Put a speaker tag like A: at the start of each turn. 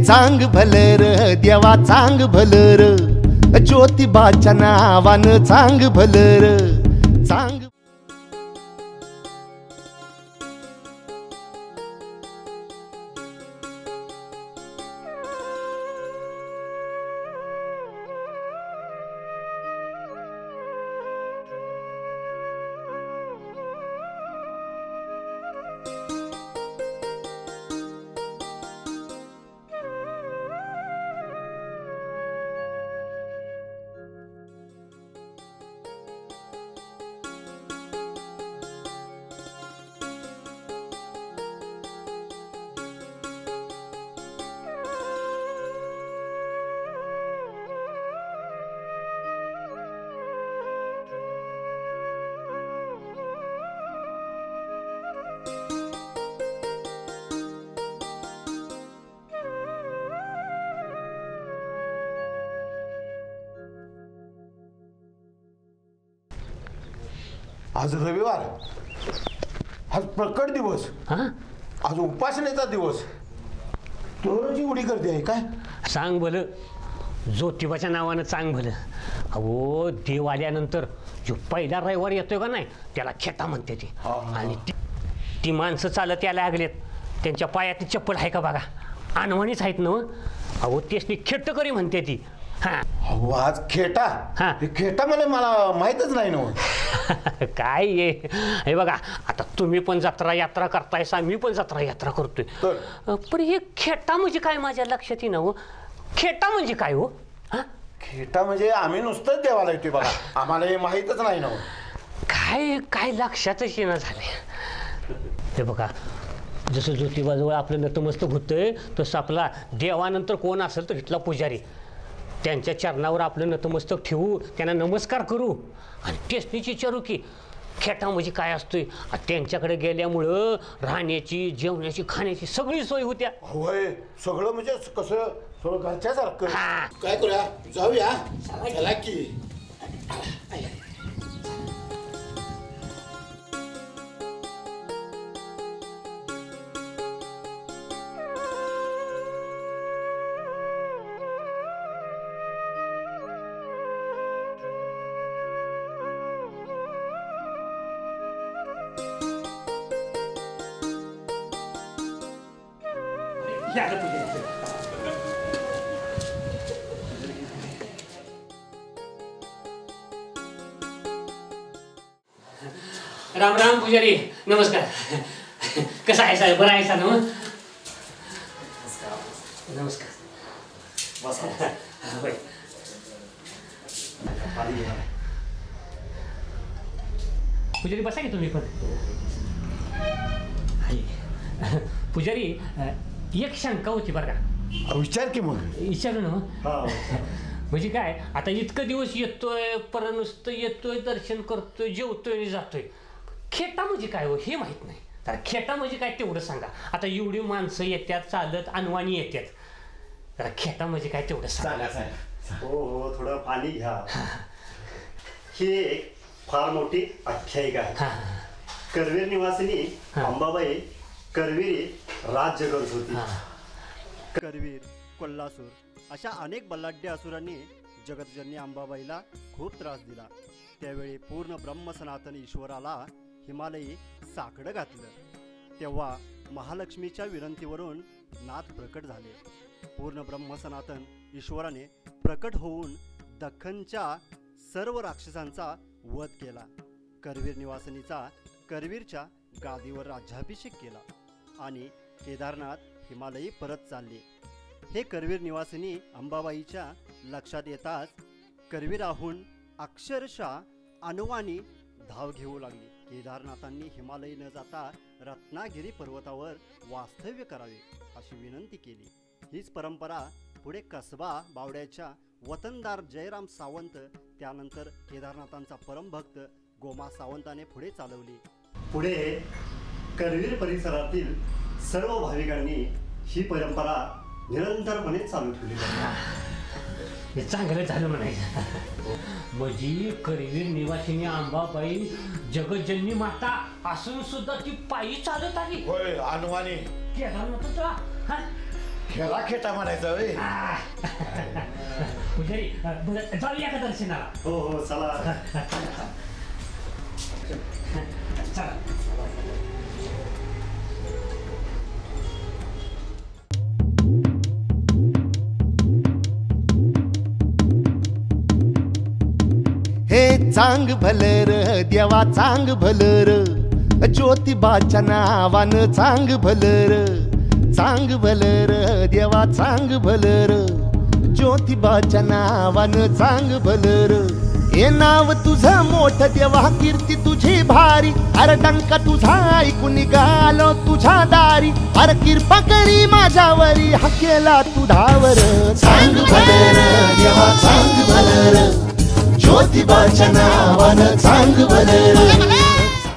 A: चांग भलर देवा चांग भलर ज्योतिबाच्या नावानं चांग भलर चांग
B: आज रविवार, आज प्रकट दिवस, आज उपासनेचा दिवस. तोरची उडी करते आहे काय?
C: सांग भलं, ज्योतिबाच्या नावानं सांग भलं. अहो देव आल्यानंतर जो पहिला रविवार येतोय का नाही त्याला खेटा म्हणते ती. आणि ती माणसं चालत यायला लागलेत, त्यांच्या पायातली चप्पल आहे का बघा, अनवाणीच आहेत ना. अहो तेच खेट करी म्हणते ती.
B: अहो आज खेटा, खेटा मला माहीतच नाही ना.
C: काय हे बघा, आता तुम्ही पण जत्रा यात्रा करतायसा, मी पण जत्रा यात्रा करतोय, पण हे खेटा म्हणजे काय माझ्या लक्षात येईना हो. खेटा म्हणजे काय हो?
B: खेटा म्हणजे आम्ही नुसतंच देवाला येतोय बघा, आम्हाला हे माहीतच नाही ना.
C: काय लक्षातच येणं झाले. हे बघा, जसं ज्योतिबाजवळ आपलं नतमस्तक होतंय तसं आपला देवानंतर कोण असेल तर इथला पुजारी, त्यांच्या चरणावर आपलं नतमस्तक ठेवू, त्यांना नमस्कार करू आणि टेस्टनीची विचारू की खेटा म्हणजे काय असतोय. त्यांच्याकडे गेल्यामुळं राहण्याची, जेवण्याची, खाण्याची सगळी सोय होत्या.
B: होय, सगळं म्हणजे कसं सगळं घरच्यासारखं. काय करूया, जाऊया चला की.
C: राम राम पुजारी, नमस्कार. कसा आहे साहेब, बरं आहे सा ना? नमस्कार. पुजारी बसा की तुम्ही पण. पुजारी एक शंका होती बरं का.
B: विचार की मग.
C: विचारू ना. म्हणजे काय, आता इतकं दिवस येतोय, पर नुसतं येतोय, दर्शन करतोय, जेवतोय आणि जातोय. खेटा म्हणजे काय हो हे माहित नाही. तर खेटा म्हणजे काय तेवढं सांगा. आता एवढी माणसं येतात, चालत अनवाणी येतात, तर खेटा म्हणजे काय तेवढं सांगा.
D: हो, थोडं पाणी घ्या. ही एक फार मोठी आख्यायिका आहे. करवीर निवासिनी अंबाबाई करवीरी राज्य करत होती. करवीर, कोल्हासूर अशा अनेक बलाढ्य असुरांनी जगतजननी अंबाबाईला खूप त्रास दिला. त्यावेळी पूर्ण ब्रह्म सनातन ईश्वराला हिमालयी साकडं घातलं. तेव्हा महालक्ष्मीच्या विनंतीवरून नाथ प्रकट झाले. पूर्ण ब्रह्म सनातन ईश्वराने प्रकट होऊन दख्खनच्या सर्व राक्षसांचा वध केला. करवीर निवासिनीचा करवीरच्या गादीवर राज्याभिषेक केला आणि केदारनाथ हिमालयी परत चालले. हे करवीर निवासिनी अंबाबाईच्या लक्षात येताच करवीराहून अक्षरशः अनवाणी धाव घेऊ लागली. केदारनाथांनी हिमालयी न जाता रत्नागिरी पर्वतावर वास्तव्य करावे अशी विनंती केली. हीच परंपरा पुढे कसबा बावड्याच्या वतनदार जयराम सावंत, त्यानंतर केदारनाथांचा परमभक्त गोमा सावंताने पुढे चालवली. पुढे करवीर परिसरातील सर्व भाविकांनी ही परंपरा निरंतरपणे चालू ठेवली.
C: हे चांगलं झालं म्हणायचं. म्हणजे करवीर निवासिनी अंबाबाई जगज्जननी माता असून सुद्धा ती पायी चालत आली.
B: होय, अनवाणी.
C: केदारनाथाचा
B: ह्याला खेटा म्हणायचा वे.
C: पुजारी जाऊया का दर्शनाला?
D: हो हो चला.
C: चला.
A: हे चांग भलर देवा चांग भलर ज्योतिबाच्या नावानं चांग भलर. चांग भलर देवा चांग भलर ज्योतिबाच्या नावानं चांग भलर. हे नाव तुझं मोठ देवा कीर्ती तुझी भारी. अरे डंका तुझा ऐकून निघालो तुझ्या दारी. अरे कृपा करी माझ्यावरी हा केला तू धावर. चांग भलर देवा चांग भलर ज्योतिबाच्या नावानं चांग भलर.